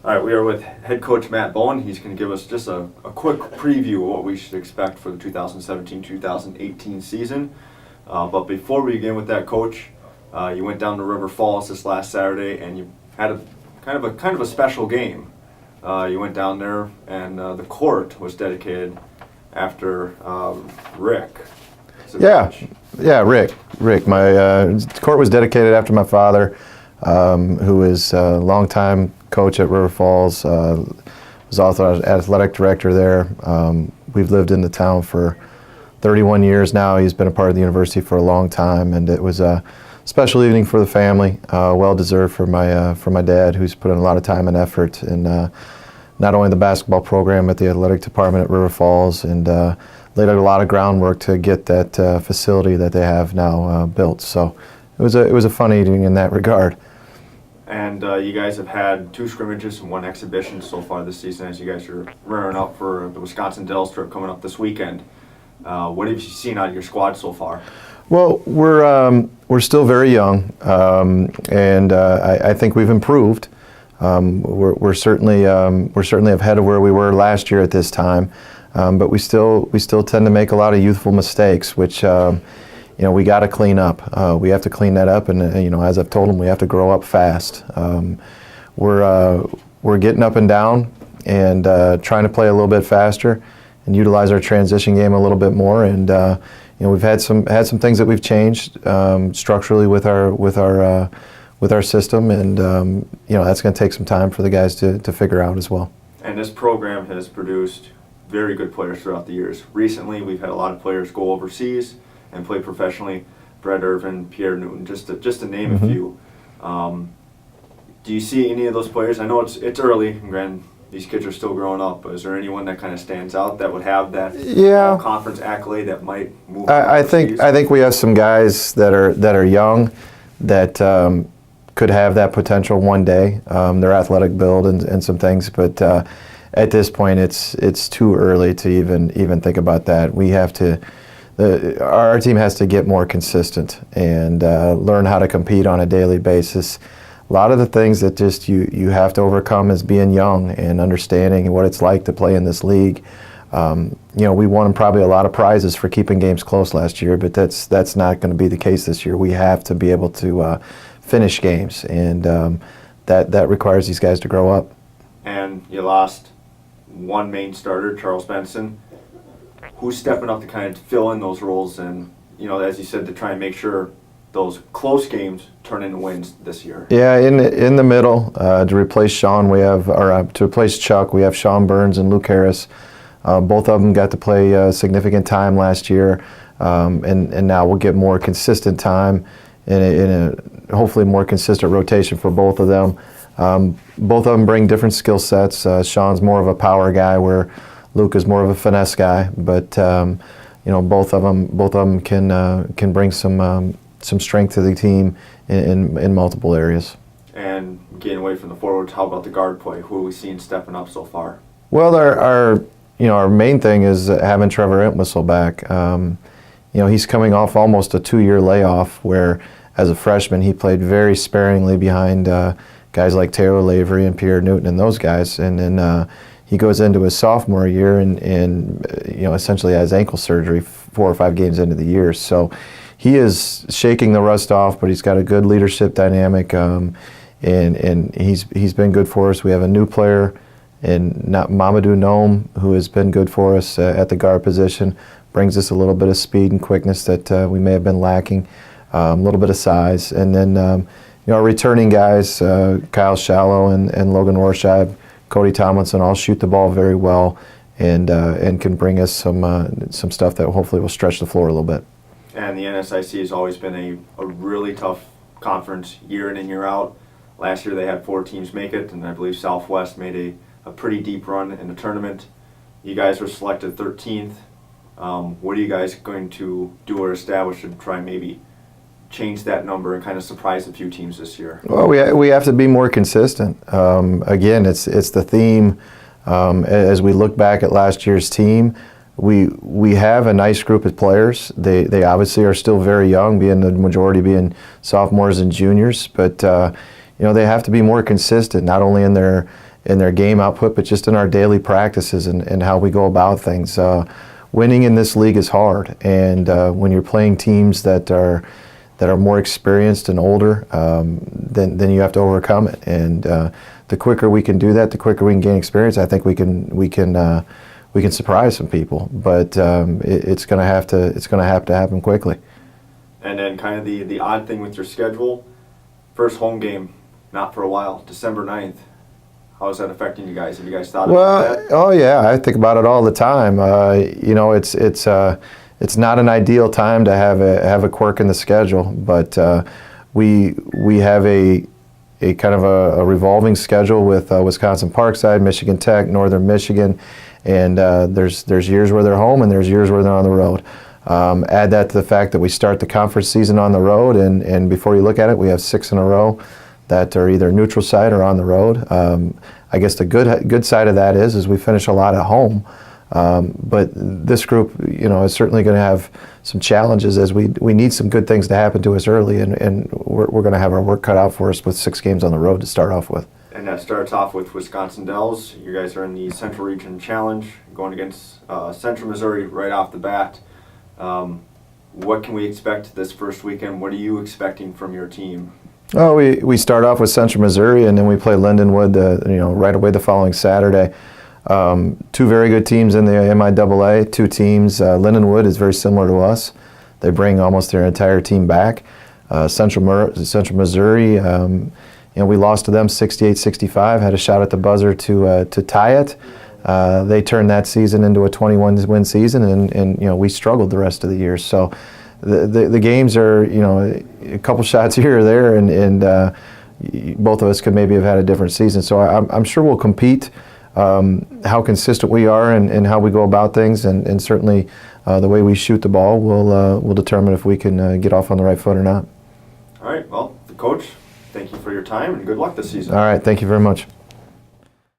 All right, we are with head coach Matt Bowen. He's going to give us just a quick preview of what we should expect for the 2017-2018 season. But before we begin with that, Coach, you went down to River Falls this last Saturday, and you had a kind of a special game. You went down there, and the court was dedicated after Rick. Yeah, Rick. My court was dedicated after my father, who is a longtime coach at River Falls, was also athletic director there. We've lived in the town for 31 years now. He's been a part of the university for a long time, and it was a special evening for the family, well deserved for my dad, who's put in a lot of time and effort in not only the basketball program at the athletic department at River Falls, and laid out a lot of groundwork to get that facility that they have now built. So it was a fun evening in that regard. And you guys have had 2 scrimmages and 1 exhibition so far this season as you guys are rearing up for the Wisconsin Dells trip coming up this weekend. What have you seen out of your squad so far? Well, we're still very young, and I think we've improved. We're certainly ahead of where we were last year at this time, but we still tend to make a lot of youthful mistakes, which we got to clean up. We have to clean that up, and as I've told them, we have to grow up fast. We're getting up and down, and trying to play a little bit faster, and utilize our transition game a little bit more. And we've had some things that we've changed structurally with our system, and that's going to take some time for the guys to figure out as well. And this program has produced very good players throughout the years. Recently, we've had a lot of players go overseas and play professionally. Brett Irvin, Pierre Newton, just to name a few. Do you see any of those players? I know it's early, and granted, these kids are still growing up, but is there anyone that kind of stands out that would have that conference accolade that might move? I think we have some guys that are young that could have that potential one day. Their athletic build and some things, but at this point, it's too early to even think about that. We have to. Our team has to get more consistent and learn how to compete on a daily basis. A lot of the things that just you have to overcome is being young and understanding what it's like to play in this league. We won probably a lot of prizes for keeping games close last year, but that's not going to be the case this year. We have to be able to finish games, and that requires these guys to grow up. And you lost one main starter, Charles Benson. Who's stepping up to kind of fill in those roles and, as you said, to try and make sure those close games turn into wins this year? Yeah, in the middle, to replace to replace Chuck, we have Sean Burns and Luke Harris. Both of them got to play significant time last year, and now we'll get more consistent time in a hopefully more consistent rotation for both of them. Both of them bring different skill sets. Sean's more of a power guy, where Luke is more of a finesse guy, but both of them can bring some strength to the team in multiple areas. And getting away from the forwards, how about the guard play? Who are we seeing stepping up so far? Well, our main thing is having Trevor Entwistle back. He's coming off almost a 2-year layoff, where as a freshman he played very sparingly behind guys like Taylor Lavery and Pierre Newton and those guys, and then he goes into his sophomore year and essentially has ankle surgery 4 or 5 games into the year. So he is shaking the rust off, but he's got a good leadership dynamic, and he's been good for us. We have a new player in Mamadou Nome, who has been good for us at the guard position. Brings us a little bit of speed and quickness that we may have been lacking, a little bit of size. And then our returning guys, Kyle Shallow and Logan Warscheib, Cody Tomlinson, all shoot the ball very well, and can bring us some stuff that hopefully will stretch the floor a little bit. And the NSIC has always been a really tough conference year in and year out. Last year they had 4 teams make it, and I believe Southwest made a pretty deep run in the tournament. You guys were selected 13th. What are you guys going to do or establish to try and maybe change that number and kind of surprise a few teams this year? Well, we have to be more consistent. Again, it's the theme. As we look back at last year's team, we have a nice group of players. They obviously are still very young, being the majority being sophomores and juniors, but they have to be more consistent, not only in their in their game output, but just in our daily practices and how we go about things. Winning in this league is hard, and when you're playing teams that are more experienced and older, then you have to overcome it. And the quicker we can do that, the quicker we can gain experience. I think we can surprise some people, but it's going to have to happen quickly. And then kind of the odd thing with your schedule, first home game, not for a while, December 9th. How is that affecting you guys? Have you guys thought about that? Oh yeah, I think about it all the time. It's not an ideal time to have a quirk in the schedule, but we have a kind of a revolving schedule with Wisconsin Parkside, Michigan Tech, Northern Michigan, and there's years where they're home and there's years where they're on the road. Add that to the fact that we start the conference season on the road, and before you look at it, we have 6 in a row that are either neutral site or on the road. I guess the good side of that is we finish a lot at home. But this group, is certainly going to have some challenges as we need some good things to happen to us early, and we're going to have our work cut out for us with 6 games on the road to start off with. And that starts off with Wisconsin Dells. You guys are in the Central Region Challenge, going against Central Missouri right off the bat. What can we expect this first weekend? What are you expecting from your team? Oh, we start off with Central Missouri, and then we play Lindenwood, right away the following Saturday. 2 very good teams in the MIAA, 2 teams. Lindenwood is very similar to us. They bring almost their entire team back. Central Missouri, we lost to them 68-65, had a shot at the buzzer to tie it. They turned that season into a 21-win season, and we struggled the rest of the year. So the games are, a couple shots here or there, and both of us could maybe have had a different season. So I'm sure we'll compete. How consistent we are and how we go about things, and certainly the way we shoot the ball will determine if we can get off on the right foot or not. All right. Well, Coach, thank you for your time and good luck this season. All right. Thank you very much.